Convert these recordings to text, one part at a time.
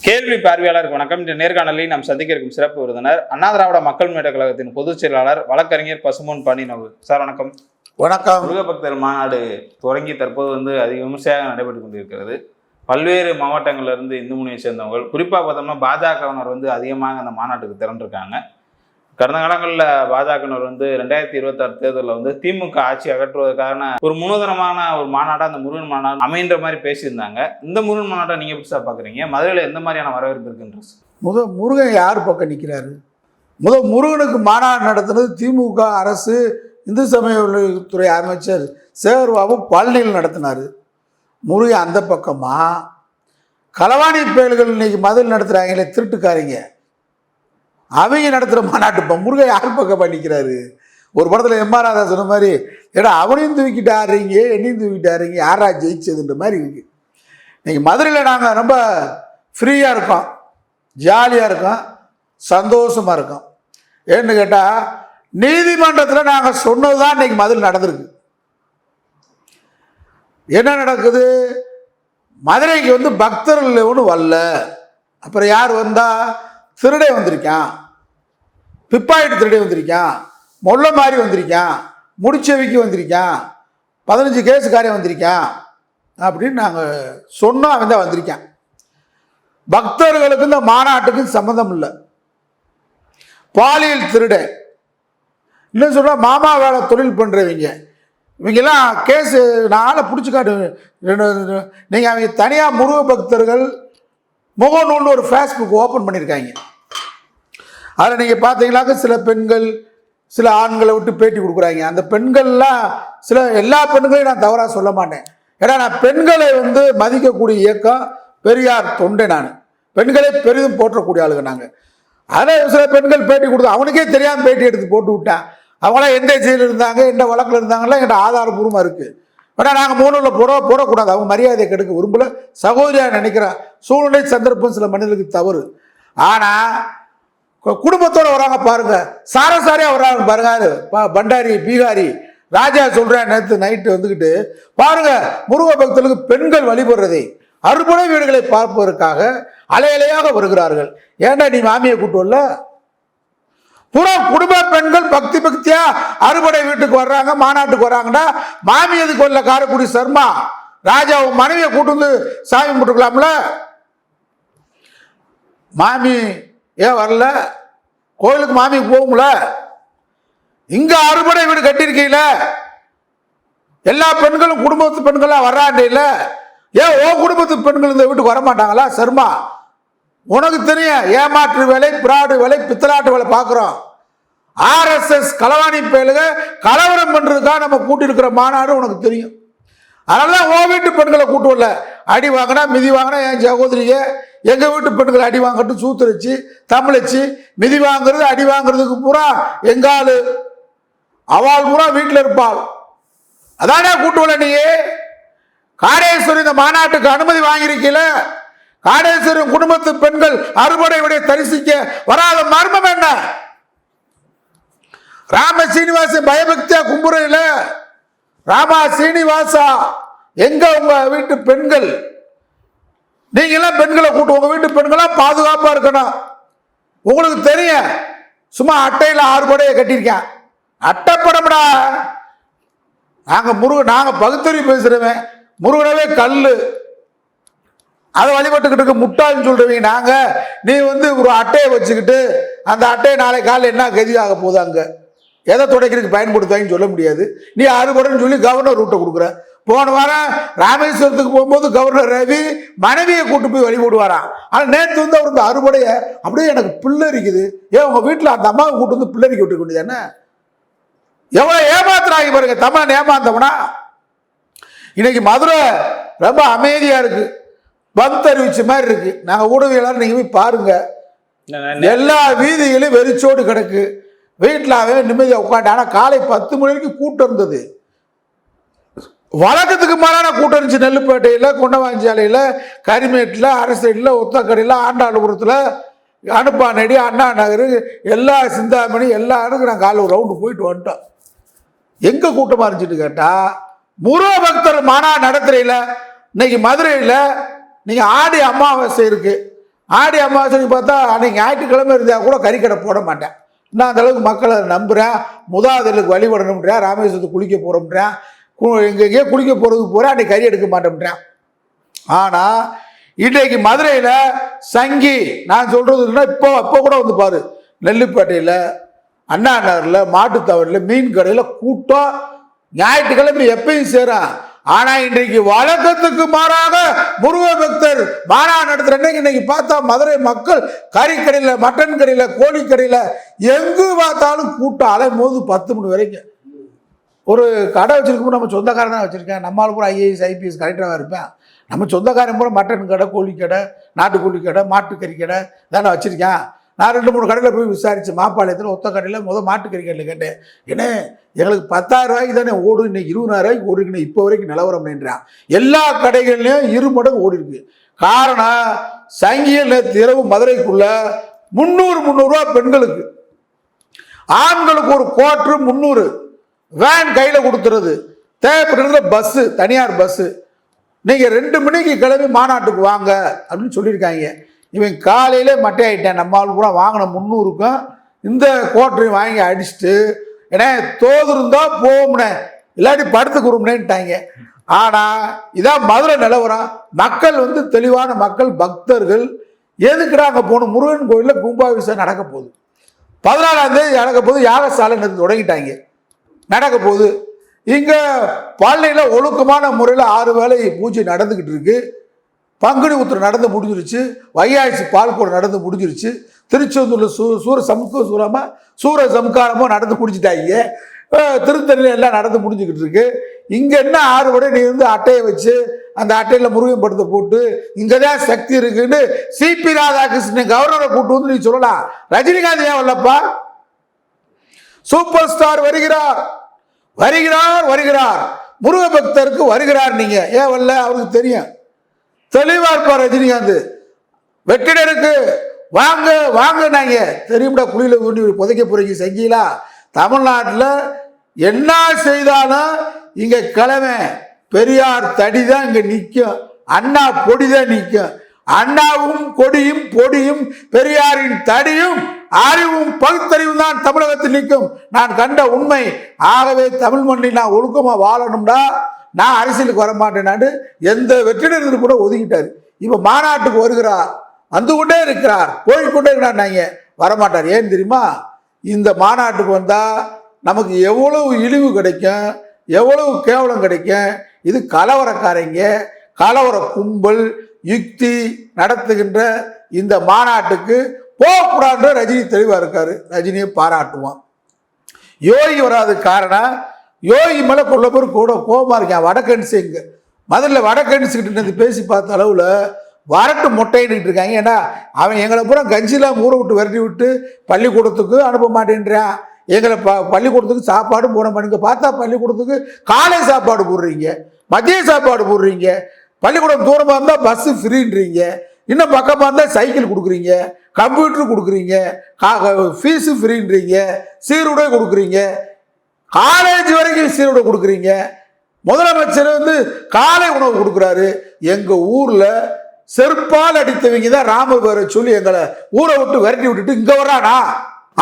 கேள்வி பார்வையாளருக்கு வணக்கம். இந்த நேர்காணலில் நாம் சந்திக்க இருக்கும் சிறப்பு விருந்தினர் அண்ணா திராவிட மக்கள் முன்னேற்ற கழகத்தின் பொதுச் செயலாளர் வழக்கறிஞர் பசும்பொன் பாண்டியன். சார் வணக்கம். வணக்கம். முருக பக்தர் மாநாடு தொடங்கி தற்போது அதிக விமர்சையாக நடைபெற்று கொண்டிருக்கிறது. பல்வேறு மாவட்டங்கள்ல இருந்து இந்து முனையை சேர்ந்தவங்க, குறிப்பா பார்த்தோம்னா பாஜகவினர் அதிகமாக அந்த மாநாட்டுக்கு திரண்டிருக்காங்க. கடந்த காலங்களில் பாஜகவினர் 2026 தேர்தலில் திமுக ஆட்சி அகற்றுவதற்கான ஒரு முன்னுதாரணமான ஒரு மாநாட்டா அந்த முருகன் மாநாடு அமைன்ற மாதிரி பேசியிருந்தாங்க. இந்த முருகன் மாநாட்டை நீங்க எப்படி சார் பாக்குறீங்க? மதுரையில் எந்த மாதிரியான வரவேற்பு இருக்குன்றது? முருகன் யார் பக்கம் நிற்கிறாரு? முருகனுக்கு மாநாடு நடத்துனது திமுக அரசு. இந்து சமயத்துறை அமைச்சர் சேகர்பாபு பழனியில் நடத்தினார். முருகன் அந்த பக்கமா? களவாணி பயல்கள் இன்னைக்கு மதுரையில் நடத்துகிறாங்களே திருட்டுக்காரங்க, அவங்க நடத்துகிற மாநாட்டு முருகன் யார் பக்கம் பண்ணிக்கிறாரு? ஒரு படத்தில் எம்ஆர் ராதா சொன்ன மாதிரி, ஏடா அவனையும் தூக்கிட்டு ஆடுறீங்க, என்னையும் தூக்கிட்டு ஆடுறீங்க, யாரா ஜெயிச்சதுன்ற மாதிரி இருக்குது. இன்னைக்கு மதுரையில் நாங்கள் ரொம்ப ஃப்ரீயாக இருக்கோம், ஜாலியாக இருக்கோம், சந்தோஷமாக இருக்கோம். ஏன்னு கேட்டால் நீதிமன்றத்தில் நாங்கள் சொன்னது தான் இன்னைக்கு மதுரை நடந்திருக்கு. என்ன நடக்குது? மதுரைக்கு பக்தர்கள் ஒன்றும் வரல. அப்புறம் யார் வந்தா? திருடை வந்திருக்கான், பிப்பாயிட்டு திருடை வந்திருக்கான், மொல்ல மாதிரி வந்திருக்கான், முடிச்சவிக்கு வந்திருக்கான், 15 கேஸுக்காரன் வந்திருக்கான் அப்படின்னு நாங்கள் சொன்னோம். அவன் தான் வந்திருக்கான். பக்தர்களுக்கு இந்த மாநாட்டுக்கு சம்மந்தம் இல்லை. பாலியல் திருடை, இன்னும் சொல்ல மாமா வேலை தொழில் பண்ணுறவங்க, இவங்கெல்லாம் கேஸு நாளை பிடிச்சி காட்டு. நீங்கள் அவங்க தனியாக முருக பக்தர்கள் முகநூல்னு ஒரு ஃபேஸ்புக் ஓப்பன் பண்ணியிருக்காங்க. அதில் நீங்கள் பார்த்தீங்கன்னாக்க சில பெண்கள் சில ஆண்களை விட்டு பேட்டி கொடுக்குறாங்க. அந்த பெண்கள்லாம் எல்லா பெண்களையும் நான் தவறாக சொல்ல மாட்டேன். ஏன்னா நான் பெண்களை மதிக்கக்கூடிய இயக்கம் பெரியார் தொண்டை. நான் பெண்களை பெரிதும் போற்றக்கூடிய ஆளுங்க நாங்கள். அதில் சில பெண்கள் பேட்டி கொடுத்தோம், அவனுக்கே தெரியாமல் பேட்டி எடுத்து போட்டு விட்டேன். அவங்களாம் எந்த ஜெயிலில் இருந்தாங்க, எந்த வழக்கில் இருந்தாங்கலாம் என்கிட்ட ஆதாரபூர்வமாக இருக்குது. ஆனால் நாங்கள் மூணில் போடக்கூடாது, அவங்க மரியாதையை கெடுக்க விரும்பல, சகோதரியாக நினைக்கிற சூழ்நிலை சந்தர்ப்பம் சில மனிதர்களுக்கு தவறு. ஆனால் குடும்பத்தோடு வராங்க பாருங்க, சாரசாரியாக வர்றாங்க பாருங்க. பண்டாரி பீகாரி ராஜா சொல்கிறேன், நேற்று நைட்டு வந்துக்கிட்டு பாருங்க முருக பக்தர்களுக்கு பெண்கள் வழிபடுறதை அறுபடை வீடுகளை பார்ப்பதற்காக அலையலையாக வருகிறார்கள். ஏன்டா நீ மாமியை கூட்டு வரல? புறா குடும்ப பெண்கள் பக்தியா அறுபடை வீட்டுக்கு வர்றாங்க, மாநாட்டுக்கு வர்றாங்கன்னா மாமி எதுக்கு வரல? காரைக்குடி சர்மா ராஜா மனைவியை கூட்டு சாமி கும்பிட்டுக்கலாம்ல. மாமி ஏன் வரல? கோயிலுக்கு மாமி போகும்ல. இங்க அறுபடை வீடு கட்டியிருக்கீங்கள, எல்லா பெண்களும் குடும்பத்து பெண்களா வர்றாண்டில்ல, ஏன் ஓ குடும்பத்து பெண்கள் இந்த வீட்டுக்கு வரமாட்டாங்களா? சர்மா, உனக்கு தெரியும் ஏமாற்று வேலை, பிராடு வேலை, பித்தலாட்டு வேலை பார்க்குறோம். RSS களவாணி பயலுக கலவரம் பண்ணுறதுக்காக நம்ம கூட்டியிருக்கிற மாநாடு உனக்கு தெரியும். அதனாலதான் ஓ வீட்டு பெண்களை கூட்டு வரல. அடி வாங்கினா மிதி வாங்கினா என் சகோதரியை எங்கள் வீட்டு பெண்களை அடி வாங்கட்டு சூத்துரைச்சு தமிழச்சு மிதி வாங்குறது அடி வாங்குறதுக்கு பூரா எங்காலு அவள் பூரா வீட்டில் இருப்பாள். அதானே கூட்டு வரல. நீ காடேஸ்வரி இந்த மாநாட்டுக்கு அனுமதி வாங்கியிருக்கீல, காடேஸ்வரி குடும்பத்து பெண்கள் அறுபடை விட தரிசிக்க வராத மர்மம் என்ன? ராம சீனிவாச பயபக்தியா கும்புறையில ராமா சீனிவாசா எங்க உங்க வீட்டு பெண்கள்? நீங்க எல்லாம் பெண்களை கூட்டு உங்க வீட்டு பெண்களா பாதுகாப்பா இருக்கணும். உங்களுக்கு தெரியும், சும்மா அட்டையில 6 படையை கட்டியிருக்கேன். அட்டைப்படம்டா. நாங்க பகுத்தறிவு பேசுறவன், முருகனவே கல்லு, அதை வழிபட்டுக்கிட்டு இருக்க முட்டாள்னு சொல்றவங்க நாங்க. நீ ஒரு அட்டையை வச்சுக்கிட்டு அந்த அட்டையை நாளை காலையில் என்ன கதியாக போகுது, அங்க எதை துடைக்கிறதுக்கு பயன்படுத்தாங்கன்னு சொல்ல முடியாது. நீ 6 படைன்னு சொல்லி கவர்னர் ரூட்டை கொடுக்குற. போன வாரம் ராமேஸ்வரத்துக்கு போகும்போது கவர்னர் ரவி மனைவியை கூட்டு போய் வழிபடுவாராம். ஆனால் நேற்று அவர் இந்த அறுபடைய அப்படியே எனக்கு பிள்ளை இருக்குது. ஏன் உங்க வீட்டில் அந்த அம்மாவை கூட்டு பிள்ளரிக்க விட்டு கொண்டு தானே? எவ்வளவு ஏமாத்துறாங்க பாருங்க, தமிழன் ஏமாந்தவனா. இன்னைக்கு மதுரை ரொம்ப அமைதியா இருக்கு, பக்தறிவிச்ச மாதிரி இருக்கு. நாங்கள் ஊடகவியலாளர் நீங்க போய் பாருங்க, எல்லா வீதிகளும் வெறிச்சோடு கிடக்கு. வீட்டிலாவே நிம்மதியாக உட்காந்து. ஆனால் காலை 10 மணி வரைக்கும் கூட்டம் இருந்தது. வழக்கத்துக்கு மாறான கூட்டம் இருந்துச்சு. நெல்லுப்பேட்டையில், கொண்டவாஞ்சாலையில், கரிமேட்டில், அரசேட்டில், ஒத்தக்கடையில், ஆண்டாளுபுரத்தில், அனுப்பானடி, அண்ணா நகர், எல்லா சிந்தாமணி எல்லா இடத்துக்கும் நாங்கள் காலையில் ஒரு ரவுண்டு போயிட்டு வந்துட்டோம். எங்கே கூட்டமாக இருந்துச்சுட்டு கேட்டால், முருக பக்தர் மாநாடு நடத்துறையில் இன்னைக்கு மதுரையில் நீங்கள் ஆடி அமாவாசை இருக்குது, ஆடி அமாவாசைக்கு பார்த்தா அன்னைக்கு ஞாயிற்றுக்கிழமை இருந்தால் கூட கறிக்கடை போட மாட்டேன். நான் அந்த அளவுக்கு மக்களை நம்புகிறேன். முதாதலுக்கு வழிபடணும்ன்றேன், ராமேஸ்வரத்துக்கு குளிக்க போகிறோம்ன்றேன், எங்கெங்கேயோ குளிக்க போகிறதுக்கு போகிறேன், அன்னைக்கு கறி எடுக்க மாட்டேன்றேன். ஆனால் இன்றைக்கு மதுரையில் சங்கி நான் சொல்கிறதுன்னா இப்போ கூட வந்து பாரு, நெல்லிப்பேட்டையில், அண்ணா நகரில், மாட்டுத்தாவடியில், மீன் கடையில் கூட்டம் ஞாயிற்றுக்கிழமை எப்பயும் சேரும். ஆனா இன்றைக்கு வழக்கத்துக்கு மாறாக முருக பக்தர் மாநாடு நடத்துறேன். இன்னைக்கு பார்த்தா மதுரை மக்கள் கறிக்கடையில், மட்டன் கடையில், கோழிக்கடையில் எங்கு பார்த்தாலும் கூட்டம் அலைமோது 10 மணி வரைக்கும். ஒரு கடை வச்சிருக்கும், நம்ம சொந்தக்காரன் தான் வச்சிருக்கேன், நம்மளால பூரா IAS IPS கரெக்டாக இருப்பேன். நம்ம சொந்தக்காரன் பூரா மட்டன் கடை, கோழிக்கடை, நாட்டுக்கோழி கடை, மாட்டுக்கறி கடை தானே வச்சிருக்கேன். நான் 2-3 கடையில் போய் விசாரித்தேன். மாப்பாளையத்தில் ஒத்த கடையில் மாட்டுக்கறி கடையில் கேட்டேன், ஏன்னா எங்களுக்கு 10,000 ரூபாய்க்கு தானே ஓடும், இன்னைக்கு 20,000 ரூபாய்க்கு ஓடிருக்குன்னு இப்போ வரைக்கும் நிலவரம் அப்படின்றான். எல்லா கடைகள்லையும் 2 மடங்கு ஓடி இருக்கு. காரணம் சங்கியல் நேற்று இரவு மதுரைக்குள்ள 300 ரூபா பெண்களுக்கு, ஆண்களுக்கு ஒரு கோட்ரு 300, வேன் கையில் கொடுத்துறது, தேவைப்படுறது பஸ்ஸு, தனியார் பஸ்ஸு. நீங்கள் 2 மணிக்கு கிளம்பி மாநாட்டுக்கு வாங்க அப்படின்னு சொல்லியிருக்காங்க. இவன் காலையிலே மட்டை ஆகிட்டேன். நம்மளுக்கு கூட வாங்கின 300க்கும் இந்த கோட்டரையும் வாங்கி அடிச்சுட்டு, ஏன்னா தோது இருந்தால் போகும்னே, இல்லாட்டி படுத்துக்குறோம்னேன்ட்டாங்க. ஆனால் இதான் மதுரை நிலவரம். மக்கள் வந்து தெளிவான மக்கள், பக்தர்கள். எதுக்குடா அங்கே போகணும்? முருகன் கோயிலில் கும்பாபிஷேகம் நடக்க போகுது, 14ஆம் தேதி நடக்க போகுது. யாகசாலை தொடங்கிட்டாங்க, நடக்க போகுது. இங்கே பள்ளியில் ஒழுக்கமான முறையில் 6 வேளை பூஜை நடந்துக்கிட்டு இருக்கு. பங்குனி உத்திரம் நடந்து முடிஞ்சிருச்சு, வைகாசி பால்கூட நடந்து முடிஞ்சிருச்சு, திருச்செந்தூரில் சூர சம்காரமோ நடந்து முடிச்சுட்டாங்க, திருத்தணியில் எல்லாம் நடந்து முடிஞ்சுக்கிட்டு இருக்கு. இங்கே என்ன 6 வடை நீ வந்து அட்டையை வச்சு அந்த அட்டையில் முருகன் படத்தை போட்டு இங்கே தான் சக்தி இருக்குன்னு CP ராதாகிருஷ்ணன் கவர்னரை கூட்டு வந்து நீ சொல்லலாம். ரஜினிகாந்த் ஏன் வரலப்பா? சூப்பர் ஸ்டார் வருகிறார் வருகிறார் வருகிறார், முருக பக்தருக்கு வருகிறார், நீங்க ஏன் வரல? அவருக்கு தெரியும், தெளிவா இருப்பார் ரஜினிகாந்த். வெற்றிடருக்கு வாங்க வாங்க, நாங்க தெரியும்டா, குழியில ஊண்டி புதைக்க போறீங்க சங்கிலா. தமிழ்நாட்டில் என்ன செய்தாலும் இங்க கிழமை பெரியார் தடி தான் இங்க நிற்கும், அண்ணா பொடி தான் நிற்கும். அண்ணாவும் கொடியும் பொடியும் பெரியாரின் தடியும் அறிவும் பகுத்தறிவும் தான் தமிழகத்தில் நிற்கும். நான் கண்ட உண்மை. ஆகவே தமிழ் மண்ணில் நான் ஒழுக்கமா வாழணும்டா, நான் அரசியலுக்கு வரமாட்டேனான்னு எந்த வெற்றிடர்கள் கூட ஒதுக்கிட்டாரு. இப்ப மாநாட்டுக்கு வருகிறார், வந்து கொண்டே இருக்கிறார், போய்கொண்டே இருக்கிறார், நாங்க வரமாட்டார். ஏன் தெரியுமா? இந்த மாநாட்டுக்கு வந்தா நமக்கு எவ்வளவு இழிவு கிடைக்கும், எவ்வளவு கேவலம் கிடைக்கும். இது கலவரக்காரங்க, கலவர கும்பல் யுக்தி நடத்துகின்ற இந்த மாநாட்டுக்கு போகக்கூடாது. ரஜினி தெளிவா இருக்காரு, ரஜினியை பாராட்டுவான். யோகி வராது காரணம், யோகி மேலே கொள்ள பேர் கூட கோபமாக இருக்கேன். வடக்கன்சி இங்கே முதல்ல வடக்கன்சிக்கிட்டு பேசி பார்த்த அளவில் வரட்டு மொட்டைன்னுட்டு இருக்காங்க. ஏன்னா அவன் எங்களை பூரா கஞ்சிலாம் ஊற விட்டு விரட்டி விட்டு பள்ளிக்கூடத்துக்கு அனுப்ப மாட்டேன்றான். எங்களை பள்ளிக்கூடத்துக்கு சாப்பாடு போட மாட்டேங்க. பார்த்தா பள்ளிக்கூடத்துக்கு காலை சாப்பாடு போடுறீங்க, மதிய சாப்பாடு போடுறீங்க, பள்ளிக்கூடம் தூரமாக இருந்தால் பஸ்ஸு ஃப்ரீன்றீங்க, இன்னும் பக்கமாக இருந்தால் சைக்கிள் கொடுக்குறீங்க, கம்ப்யூட்டர் கொடுக்குறீங்க, ஃபீஸு ஃப்ரீன்றீங்க, சீருடை கொடுக்குறீங்க, காலேஜ் வரைக்கும் சீருடை கொடுக்குறீங்க. முதலமைச்சர் வந்து காலை உணவு கொடுக்குறாரு. எங்கள் ஊரில் செருப்பால் அடித்தவங்க தான் ராமர் பேரை சொல்லி எங்களை ஊரை விட்டு விரட்டி விட்டுட்டு இங்கே வரானா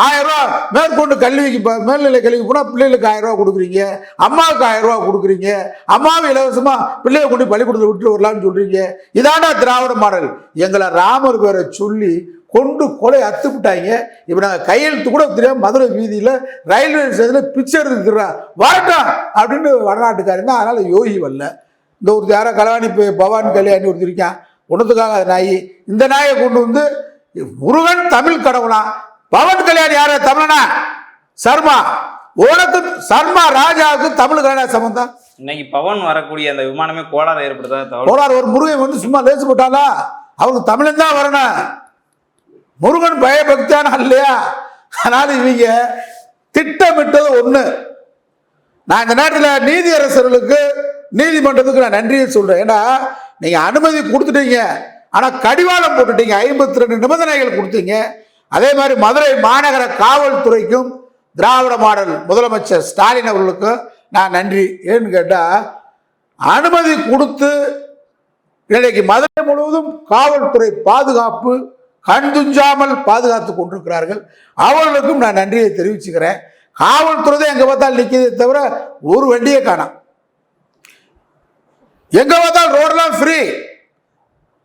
1000 ரூபா மேற்கொண்டு கல்விக்கு மேல்நிலை கல்விக்கு போனால் பிள்ளைகளுக்கு 1000 ரூபா கொடுக்குறீங்க, அம்மாவுக்கு 1000 ரூபா கொடுக்குறீங்க, அம்மாவை இலவசமாக பிள்ளைய கொண்டு பள்ளிக்கூடத்தில் விட்டு வரலான்னு சொல்றீங்க. இதானா திராவிட மாடல்? எங்களை ராமர் பேரை சொல்லி கொண்டு கொலை அத்துப்பிட்டாங்க. இப்போ நாங்கள் கையெழுத்து கூட தெரியாம மதுரை வீதியில் ரயில்வே ஸ்டேஷனில் பிச்சை எடுத்துக்கிறா வரட்டும் அப்படின்னு வடநாட்டுக்காரங்க. அதனால் யோகி வரல. இந்த ஒரு யாரோ கல்யாணி பவான் கல்யாணி ஒருத்தர் இருக்கான், ஒன்றுத்துக்காக அது நாய். இந்த நாயை கொண்டு வந்து முருகன் தமிழ் கடவுளா, பவன் கல்யாணி யார தமிழனா? சர்மா. உனக்கு சர்மா ராஜாவுக்கு தமிழ் கல்யாண சம்பந்தம். இன்னைக்கு பவன் வரக்கூடிய அந்த விமானமே கோளாறு ஏற்படுத்தா? கோளாறு ஒரு முருகன் வந்து சும்மா லேசு போட்டாலா? அவருக்கு தமிழன் தான் வரணும். முருகன் பயபக்தியான இல்லையா? அதனால இவங்க திட்டமிட்டது ஒண்ணு. நான் இந்த நேரத்தில் நீதியரசர்களுக்கு நீதிமன்றத்துக்கு நான் நன்றியை சொல்றேன். ஏன்னா நீங்க அனுமதி கொடுத்துட்டீங்க, ஆனா கடிவாளம் போட்டுட்டீங்க, 52 நிபந்தனைகள் கொடுத்தீங்க. அதே மாதிரி மதுரை மாநகர காவல்துறைக்கும் திராவிட மாடல் முதலமைச்சர் ஸ்டாலின் அவர்களுக்கும் நான் நன்றி. ஏன்னு கேட்டா அனுமதி கொடுத்து இன்னைக்கு மதுரை முழுவதும் காவல்துறை பாதுகாப்பு கண் துஞ்சாமல் பாதுகாத்து கொண்டிருக்கிறார்கள். அவர்களுக்கும் நான் நன்றியை தெரிவிச்சுக்கிறேன். காவல்துறை தான் எங்க பார்த்தாலும் நிற்கிறதே தவிர ஒரு வண்டியை காணோம். எங்க பார்த்தாலும் ரோடெல்லாம் ஃப்ரீ.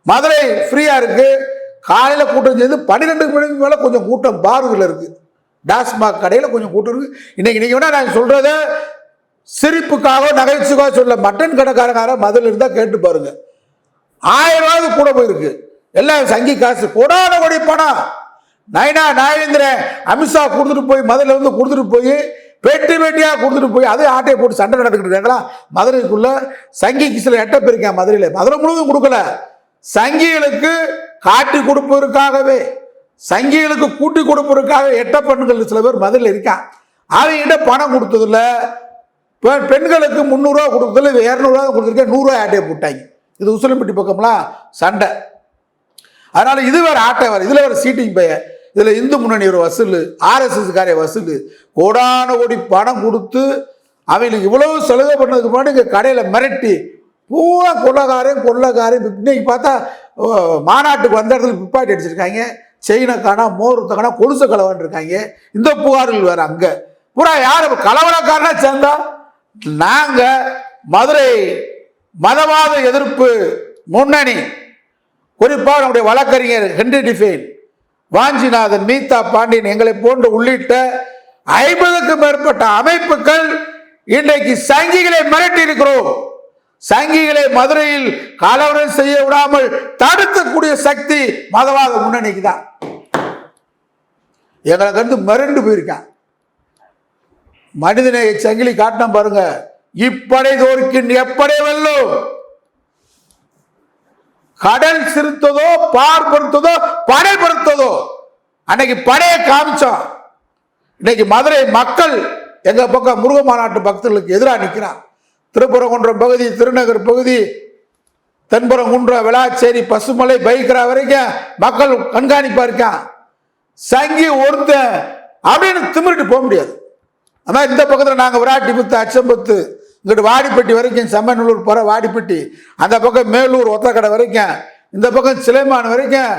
மதுரை ஃப்ரீயா இருக்கு. காலையில கூட்டம் சேர்ந்து 12 மணிக்கு மேல கொஞ்சம் கூட்டம் பார்கள் இருக்கு. டாஸ்மாக் கடையில் கொஞ்சம் கூட்டம் இருக்கு. இன்னைக்கு வேணா நான் சொல்றத சிரிப்புக்காக நகைச்சுக்காக சொல்ல, மட்டன் கடைக்காரங்க மதுரையில் இருந்தா கேட்டு பாருங்க. 1000 ரூபாய்க்கு கூட போயிருக்கு. எல்லாம் சங்கி காசு, கொடான கொடி பணம். நயனா நாகேந்திரன் அமித்ஷா கொடுத்துட்டு போய் மதுரையில் வந்து கொடுத்துட்டு போய் பெட்டி பெட்டியா கொடுத்துட்டு போய் அதே ஆட்டையை போட்டு சண்டை நடந்துக்கிட்டு இருக்காங்களா மதுரைக்குள்ள. சங்கிக்கு சில எட்ட போயிருக்கேன் மதுரையில். மதுரை முழுவதும் கொடுக்கல, சங்கிகளுக்கு காட்டி கொடுப்பதற்காகவே, சங்கிகளுக்கு கூட்டி கொடுப்பதற்காக எட்ட பெண்கள் சில பேர் மதுரையில் இருக்கான். அவங்ககிட்ட பணம் கொடுத்ததில்ல, பெண்களுக்கு 300 ரூபா கொடுத்ததில்ல, 200 ரூபா கொடுத்துருக்கேன், 100 ரூபாய் ஆட்டையை போட்டாங்க. இது உசிலம்பட்டி பக்கம்லாம் சண்டை. அதனால இது வேற ஆட்டை வேற, இதுல வேற சீட்டிங் பைய, இதுல இந்து முன்னணி ஒரு வசூல், RSS காரிய வசூல், கோடான கோடி பணம் கொடுத்து அவங்களுக்கு இவ்வளவு செலவு பண்ணதுக்கு முன்னாடி இங்க கடையில மிரட்டி பூரா கொள்ளக்காரன். இன்னைக்கு பார்த்தா மாநாட்டுக்கு வந்த இடத்துல பிப்பாட்டி அடிச்சிருக்காங்க, செயினை காணா, மோரத்தை காணா, கொலுச கலவான் இருக்காங்க. இந்த புகார்கள் வேற அங்க பூரா யாரு கலவரக்காரனா சேர்ந்தா. நாங்க மதுரை மதவாத எதிர்ப்பு முன்னணி, குறிப்பாக நம்முடைய வழக்கறிஞர் ஹென்றி டிஃபைன், வாஞ்சிநாதன், மீதா பாண்டியன், எங்களை போன்று உள்ளிட்ட 50க்கும் மேற்பட்ட அமைப்புகள் இன்றைக்கு சங்கிகளை மிரட்டி இருக்கிறோம். சங்கிகளை மதுரையில் கலவரம் செய்ய விடாமல் தடுக்கக்கூடிய சக்தி மதவாத முன்னணிக்கு தான். எங்களுக்கு வந்து மிரண்டு போயிருக்கான். மனிதநேய சங்கிலி காட்டினா பாருங்க, இப்படை தோற்கின் எப்படை வெல்லும். கடல் சிறுத்ததோ, பார் பொறுத்ததோ, படை பொறுத்ததோ, அன்னைக்கு படையை காமிச்சோம். இன்னைக்கு மதுரை மக்கள் எங்க பக்கம் முருக மாநாட்டு பக்தர்களுக்கு எதிராக நிற்கிறான். திருப்பரங்குன்றம் பகுதி, திருநகர் பகுதி, தென்பரங்குன்றம், விளாச்சேரி, பசுமலை, பைக்கரா வரைக்கும் மக்கள் கண்காணிப்பா இருக்கான். சங்கி ஒருத்தன் அப்படின்னு திமிரிட்டு போக முடியாது. ஆனால் இந்த பக்கத்தில் நாங்கள் விராட்டிபுத்து, அச்சம்பத்து, இங்கிட்டு வாடிப்பட்டி வரைக்கும், செம்மநல்லூர் போகிற வாடிப்பட்டி, அந்த பக்கம் மேலூர் ஒத்தக்கடை வரைக்கும், இந்த பக்கம் சிலைமான் வரைக்கும்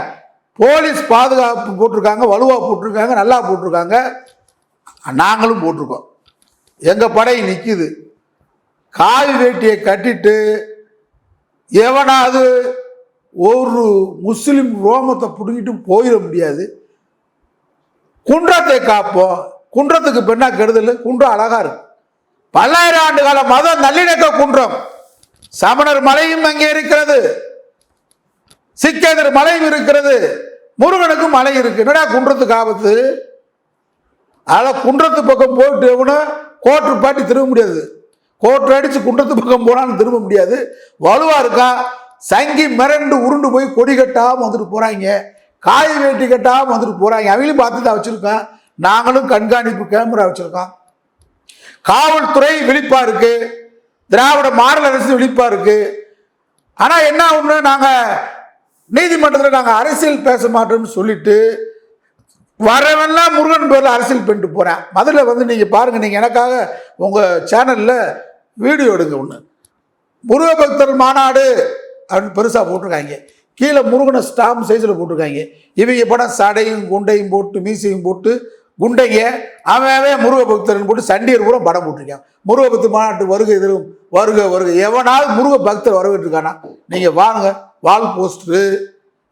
போலீஸ் பாதுகாப்பு போட்டிருக்காங்க, வலுவாக போட்டிருக்காங்க, நல்லா போட்டிருக்காங்க. நாங்களும் போட்டிருக்கோம். எங்கள் படை நிற்குது. காவி வேட்டியை கட்டிட்டு எவனாவது ஒரு முஸ்லிம் ரோமத்தை பிடிங்கிட்டு போயிட முடியாது. குன்றத்தை காப்போம். குன்றத்துக்கு பெண்ணா கெடுதல். குன்றம் அழகா இருக்கு. 1000 ஆண்டு கால மத நல்லிணக்க குன்றம். சமணர் மலையும் அங்கே இருக்கிறது, சிக்கேதர் மலையும் இருக்கிறது, முருகனுக்கு மலை இருக்கு. என்னடா குன்றத்துக்கு ஆபத்து? அதனால குன்றத்து பக்கம் போயிட்டு எவனும் கோட்டு பாட்டி திரும்ப முடியாது. கோட்டு அடிச்சு குன்றத்து பக்கம் போனாலும் திரும்ப முடியாது. வலுவா இருக்கா. சங்கி மிரண்டு உருண்டு போய் கொடி கட்டாம வந்துட்டு போறாங்க, காய் வேட்டி கட்டாம வந்துட்டு போறாங்க. அவங்களும் பார்த்து தான் வச்சிருக்கோம். நாங்களும் கண்காணிப்பு கேமரா வச்சிருக்கோம். காவல்துறை விழிப்பா இருக்கு, திராவிட மாடல் அரசு விழிப்பா இருக்கு. ஆனா என்ன ஒண்ணு, நாங்க நீதிமன்றத்தில் நாங்க அரசியல் பேச மாட்டோம்னு சொல்லிட்டு வரவெல்லாம் முருகன் பேர்ல அரசியல் பண்ணிட்டு போறேன். மதுரை வந்து நீங்க பாருங்க, நீங்க எனக்காக உங்க சேனல்ல வீடியோ எடுங்க. ஒண்ணு முருக பக்தர் மாநாடு அப்படின்னு பெருசா போட்டிருக்காங்க. கீழே முருகனை ஸ்டாம்ப் சைஸ்ல போட்டிருக்காங்க. இவங்க படம் சடையும் குண்டையும் போட்டு மீசையும் போட்டு குண்டைங்க அவன் முருக பக்தர்னு போட்டு சண்டியர் கூட படம் போட்டிருக்கான். முருக பக்தர் மாநாட்டு வருகை எதிரும் வருக வருக. எவனாவது முருக பக்தர் வரவேற்றிருக்கானா? நீங்க வாங்க, வால் போஸ்டரு,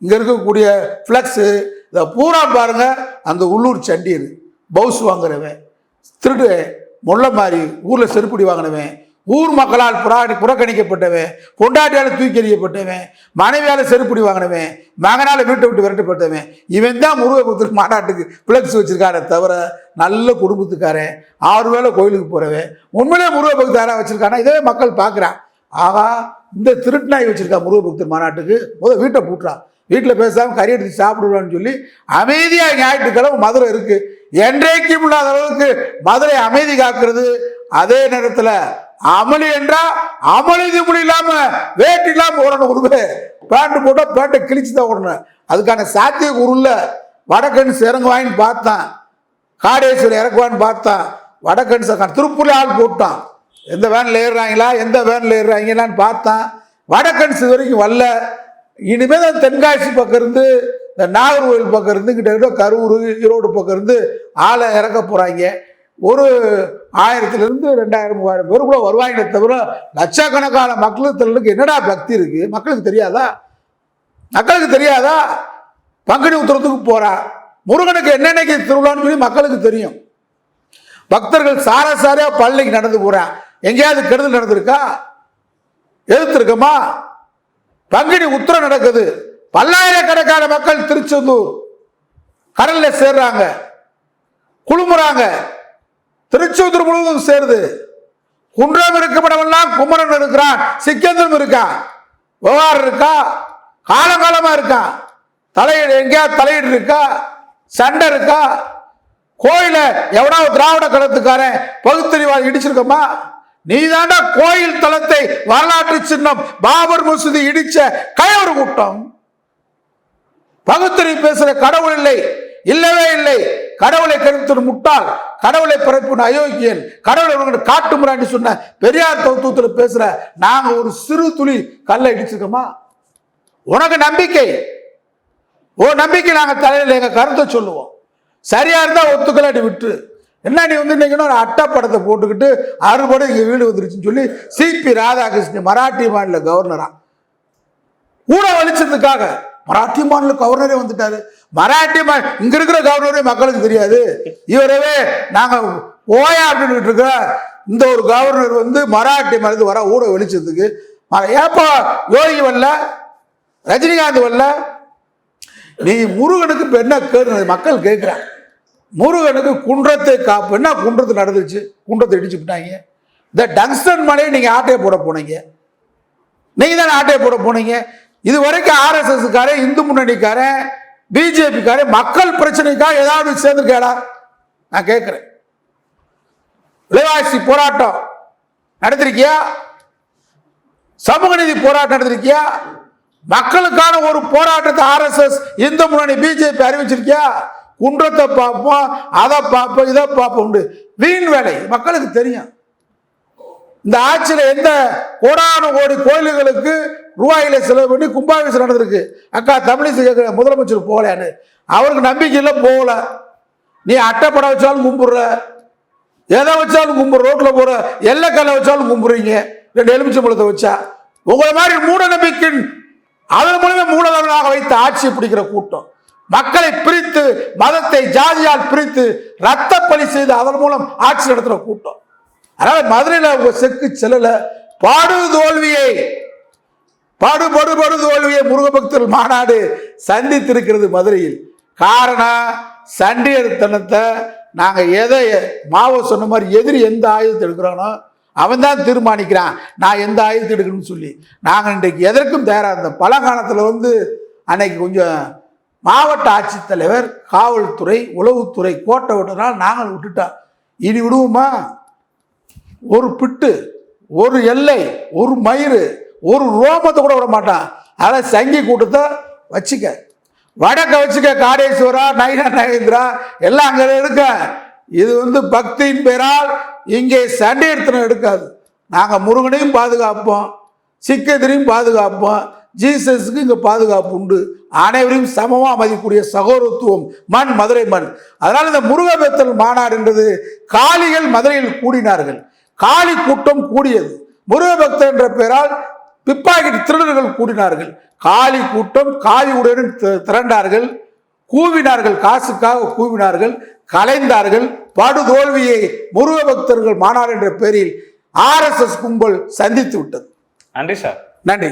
இங்க இருக்கக்கூடிய பிளக்ஸு, இதை பூரா பாருங்க. அந்த உள்ளூர் சண்டியர், பவுஸ் வாங்குறவன், திருடு, முல்லை மாதிரி ஊர்ல செருப்படி வாங்கினவன், ஊர் மக்களால் புறக்கணிக்கப்பட்டவன், பொண்டாட்டியால் தூக்கி எறியப்பட்டவன், மனைவியால செருப்படி வாங்கினவன், மகனால வீட்டை விட்டு விரட்டப்பட்டவன், இவன் தான் முருகபக்தர் மாநாட்டுக்கு பிளக்ஸ் வச்சிருக்காரே தவிர நல்ல குடும்பத்துக்காரன், 6 வேளை கோயிலுக்கு போறவன் உண்மையிலே முருகபக்தரா வச்சிருக்கானா? இதே மக்கள் பார்க்குறான். ஆகா, இந்த திருட்டுநாய் வச்சிருக்கா முருகபக்தர் மாநாட்டுக்கு, முதல் வீட்டை பூட்டுறான். வீட்டில் பேசாம கறி எடுத்து சாப்பிடுவான்னு சொல்லி அமைதியாக ஞாயிற்றுக்கிழமை மதுரை இருக்கு. என்றைக்கும் இல்லாத அளவுக்கு மதுரை அமைதி காக்கிறது. அதே நேரத்தில் அமளி என்றா அமளி முடி இல்லாம வேட்டு இல்லாம ஓடணும். உருவே பேண்ட் போட்டா பேண்டை கிழிச்சு தான் ஓடணும். அதுக்கான சாத்திய உருள வடக்கன்ஸ் இறங்குவான்னு பார்த்தான், காடேஸ்வரர் இறக்குவான்னு பார்த்தான், வடக்கன்ஸ் திருப்பூர்ல ஆள் போட்டான். எந்த வேன்ல ஏறுறாங்களா, எந்த வேன்ல ஏறுறாங்களான்னு பார்த்தான். வடக்கன்ஸ் வரைக்கும் வரல. இனிமேல் தென்காசி பக்கம் இருந்து இந்த நாகர்கோவில் பக்கம் இருந்து கிட்ட கரூர் ஈரோடு பக்கம் இருந்து ஆளை இறக்க போகிறாங்க. ஒரு 1000-2000 3000 பேர் கூட வருவாங்க. தவிர லட்சக்கணக்கான மக்களுக்கு என்னடா பக்தி இருக்கு? மக்களுக்கு தெரியாதா? மக்களுக்கு தெரியாதா? பங்குனி உத்திரத்துக்கு போறா, முருகனுக்கு என்னென்னைக்கு திருவிழான்னு சொல்லி மக்களுக்கு தெரியும். பக்தர்கள் சாரையா பள்ளிக்கு நடந்து போறான். எங்கேயாவது கெடுதல் நடந்திருக்கா? எதிர்த்திருக்கமா? பங்குனி உத்திரம் நடக்குது. பல்லாயிரக்கணக்கான மக்கள் திருச்செந்தூர் கடல்ல சேர்றாங்க, குழுமுறாங்க. திருச்செந்தூர் முழுவதும் சேருது. குன்றம் இருக்கப்படவெல்லாம் குமரன் இருக்கிறான், சிக்கந்தரும் இருக்கான், விவகாரம் இருக்கா, காலகாலமா இருக்கான். தலையீடு எங்கேயாவது தலையீடு இருக்கா? சண்டை இருக்கா? கோயில எவனாவது திராவிட கலத்துக்காரன் பகுத்தறிவாதி இடிச்சிருக்கமா? நீ தாண்டா கோயில் தளத்தை வரலாற்று சின்னம் பாபர் மசூதி இடிச்ச கயவர் கூட்டம். பகுத்தறிவு பேசுற கடவுள் இல்லை, இல்லவே இல்லை. கடவுளை கருத்து முட்டாள், கடவுளை பிறப்பு அயோக்கியன், கடவுளை காட்டுமுறான்னு சொன்ன பெரியார் தத்துவத்தில் பேசுற நாங்க ஒரு சிறு துளி கல்லை இடிச்சிருக்கோமா? உனக்கு நம்பிக்கை, நம்பிக்கை நாங்க தலையில எங்க கருத்தை சொல்லுவோம். சரியா இருந்தா ஒத்துக்கலாட்டி விட்டு என்ன நீ வந்து ஒரு அட்டை படத்தை போட்டுக்கிட்டு அறுபடை இங்க வீடு வந்துருச்சுன்னு சொல்லி சிபி ராதாகிருஷ்ணன் மராட்டி மாநில கவர்னரா கூட வலிச்சதுக்காக மராட்டி மாநில கவர்னரே வந்துட்டாரு. மராட்டி இங்க இருக்கிற கவர்னரே மக்களுக்கு தெரியாது. இவரவே நாங்க ஓயா அப்படின்னு இருக்க இந்த ஒரு கவர்னர் வந்து மராட்டி மாநிலத்து வர ஊட வெளிச்சதுக்கு ஏப்பா யோகி வரல, ரஜினிகாந்த் வரல? நீ முருகனுக்கு இப்ப என்ன கேடு மக்கள் கேட்கிறான். முருகனுக்கு குன்றத்தை காப்பு. என்ன குன்றத்தை நடந்துச்சு? குன்றத்தை இடிச்சு விட்டாங்க. இந்த டங்ஸ்டன் மலையை நீங்க ஆட்டையை போட போனீங்க, நீங்க தானே ஆட்டையை போட போனீங்க. இது வரைக்கும் ஆர்எஸ்எஸ் காரன், இந்து முன்னணிக்காரன், பிஜேபி காரன் மக்கள் பிரச்சனைக்காக ஏதாவது சேர்ந்துருக்கா? நான் கேட்கிறேன். விலைவாசி போராட்டம் நடத்திருக்கியா? சமூக நீதி போராட்டம் நடத்திருக்கியா? மக்களுக்கான ஒரு போராட்டத்தை ஆர்எஸ்எஸ், இந்து முன்னணி, பிஜேபி அறிவிச்சிருக்கியா? குன்றத்தை பார்ப்போம், அதை பார்ப்போம், இதை பார்ப்போம். வீண் வேலை. மக்களுக்கு தெரியும். இந்த ஆட்சியில் எந்த கோடான கோடி கோயில்களுக்கு ரூபாயில செலவு பண்ணி கும்பாபிஷேகம் நடந்திருக்கு. அக்கா தமிழிசை கேட்கிற முதலமைச்சர் போகலான்னு அவருக்கு நம்பிக்கையில போகல. நீ அட்டைப்படம் வச்சாலும் கும்பிடுற, எதை வச்சாலும் கும்பிடுற, ரோட்ல போற எல்லைக்கல்லை வச்சாலும் கும்பிடுறீங்க. 2 எலுமிச்சம்பழத்தை வச்சா உங்களை மாதிரி மூட நம்பிக்கை அதன் மூலமே மூலதனமாக வைத்து ஆட்சியை பிடிக்கிற கூட்டம். மக்களை பிரித்து, மதத்தை ஜாதியால் பிரித்து ரத்த பலி செய்து அதன் மூலம் ஆட்சி நடத்துற கூட்டம். அதனால மதுரையில் உங்க செக்கு செல்லல. தோல்வியை முருக பக்தர்கள் மாநாடு சந்தித்திருக்கிறது மதுரையில். காரணம் சண்டியத்தனத்தை. நாங்க எதை மாவோ சொன்ன மாதிரி எதிரி எந்த ஆயுதத்தை எடுக்கிறானோ அவன் தான் தீர்மானிக்கிறான் நான் எந்த ஆயுதத்தை எடுக்கணும்னு சொல்லி. நாங்கள் இன்றைக்கு எதற்கும் தயாராக இருந்தோம். பழங்காலத்தில் வந்து அன்னைக்கு கொஞ்சம் மாவட்ட ஆட்சித்தலைவர், காவல்துறை, உளவுத்துறை கோட்டை விட்டதுனால நாங்கள் விட்டுட்டோம். இனி விடுவோமா? ஒரு பிட்டு, ஒரு எல்லை, ஒரு மயிறு, ஒரு ரோமத்தை கூட விட மாட்டான். அதனால் சங்கி கூட்டத்தை வச்சுக்க, வடக்க வச்சுக்க, காடேஸ்வரா, நைனா நகேந்திரா எல்லாம் அங்கே இருக்க. இது வந்து பக்தியின் பேரால் இங்கே சண்டையர்த்தனம் எடுக்காது. நாங்கள் முருகனையும் பாதுகாப்போம், சிக்கத்திரையும் பாதுகாப்போம், ஜீசஸுக்கு இங்கே பாதுகாப்பு உண்டு. அனைவரையும் சமமாக மதிக்கக்கூடிய சகோதரத்துவம் மண் மதுரை மண். அதனால் இந்த முருகபக்தர் மாநாடு என்றது காளிகள் மதுரையில் கூடினார்கள். காளி கூட்டம் கூடியது. முருகபக்தர் என்ற பெயரால் பிப்பாக்கெட் திருடர்கள் கூடினார்கள். காளி கூட்டம் காளி உடன் திரண்டார்கள், கூவினார்கள், காசுக்காக கூவினார்கள், கலைந்தார்கள். படுதோல்வியை முருகபக்தர்கள் மாநாடு என்ற பெயரில் ஆர்எஸ்எஸ் கும்பல் சந்தித்து விட்டது. நன்றி சார். நன்றி.